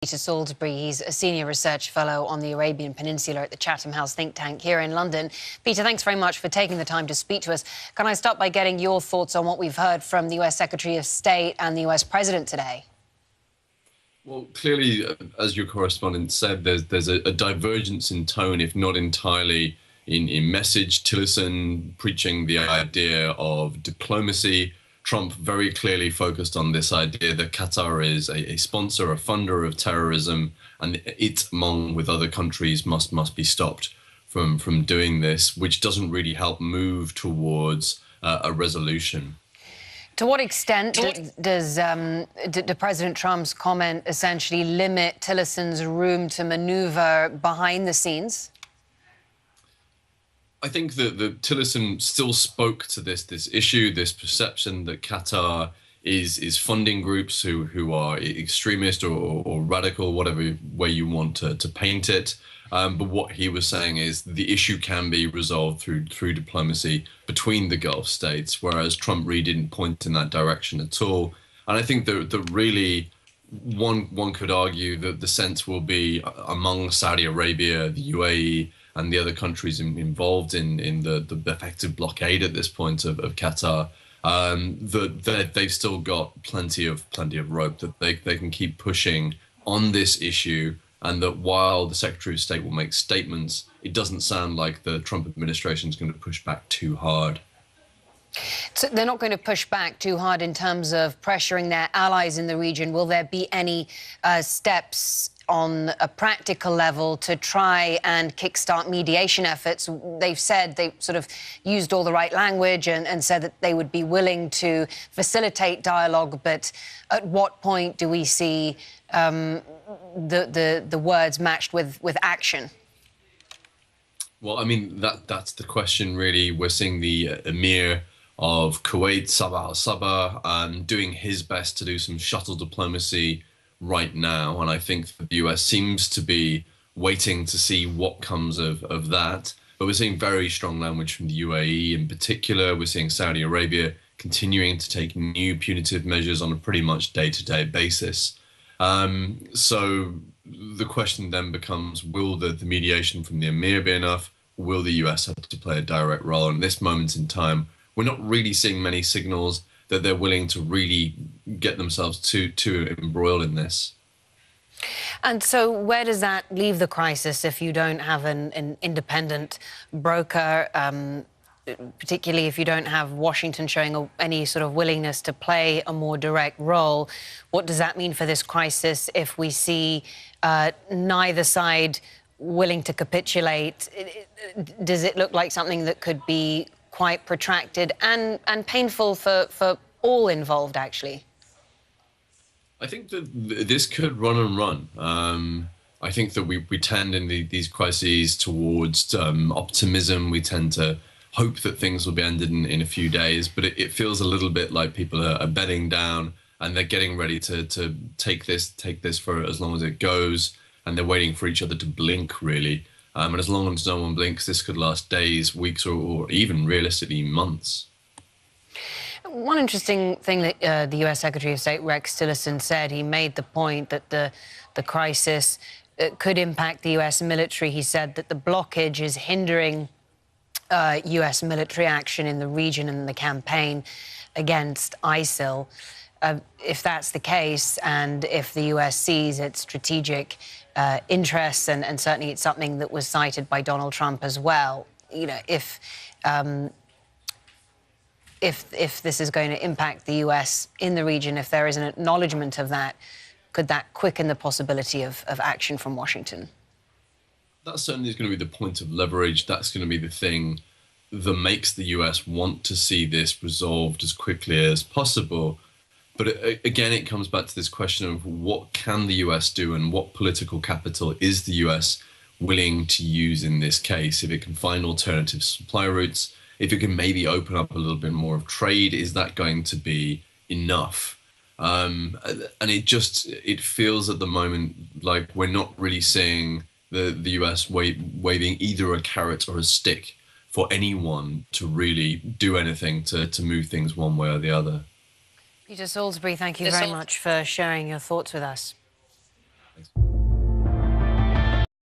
Peter Salisbury. He's a senior research fellow on the Arabian Peninsula at the Chatham House think tank here in London. Peter, thanks very much for taking the time to speak to us. Can I start by getting your thoughts on what we've heard from the US Secretary of State and the US President today? Well, clearly, as your correspondent said, there's a divergence in tone, if not entirely in message. Tillerson preaching the idea of diplomacy. Trump very clearly focused on this idea that Qatar is a sponsor, a funder of terrorism, and it, along with other countries, must be stopped from doing this, which doesn't really help move towards a resolution. To what extent does President Trump's comment essentially limit Tillerson's room to maneuver behind the scenes? I think that Tillerson still spoke to this issue, this perception that Qatar is funding groups who are extremist or radical, whatever way you want to paint it. But what he was saying is the issue can be resolved through diplomacy between the Gulf states, whereas Trump really didn't point in that direction at all. And I think that really one could argue that the sense will be among Saudi Arabia, the UAE, and the other countries involved in the effective blockade at this point of Qatar, that they've still got plenty of rope, that they can keep pushing on this issue, and that while the Secretary of State will make statements, it doesn't sound like the Trump administration is going to push back too hard. So they're not going to push back too hard in terms of pressuring their allies in the region. Will there be any steps on a practical level to try and kickstart mediation efforts? They've said they sort of used all the right language and said that they would be willing to facilitate dialogue. But at what point do we see the words matched with action? Well, I mean, that's the question, really. We're seeing the Emir of Kuwait, Sabah al-Sabah, doing his best to do some shuttle diplomacy right now. And I think the US seems to be waiting to see what comes of that. But we're seeing very strong language from the UAE in particular. We're seeing Saudi Arabia continuing to take new punitive measures on a pretty much day-to-day basis. So the question then becomes, will the mediation from the Emir be enough? Will the US have to play a direct role? And at this moment in time, we're not really seeing many signals that they're willing to really get themselves too embroiled in this. And so where does that leave the crisis if you don't have an independent broker, particularly if you don't have Washington showing any sort of willingness to play a more direct role? What does that mean for this crisis if we see neither side willing to capitulate? Does it look like something that could be quite protracted and painful for all involved, actually? I think that this could run and run. I think that we tend in these crises towards optimism. We tend to hope that things will be ended in a few days, but it feels a little bit like people are bedding down and they're getting ready to take this for as long as it goes, and they're waiting for each other to blink, really. And as long as no one blinks, this could last days, weeks, or even realistically months. One interesting thing that the US Secretary of State Rex Tillerson said, he made the point that the crisis could impact the US military. He said that the blockage is hindering US military action in the region and the campaign against ISIL. If that's the case, and if the US sees its strategic interests, and certainly it's something that was cited by Donald Trump as well, you know, if this is going to impact the US in the region, if there is an acknowledgement of that, could that quicken the possibility of action from Washington? That certainly is going to be the point of leverage. That's going to be the thing that makes the US want to see this resolved as quickly as possible. But again, it comes back to this question of what can the US do, and what political capital is the US willing to use in this case? If it can find alternative supply routes, if it can maybe open up a little bit more of trade, is that going to be enough? And it feels at the moment like we're not really seeing the US waving either a carrot or a stick for anyone to really do anything to move things one way or the other. Peter Salisbury, thank you very much for sharing your thoughts with us. Thanks.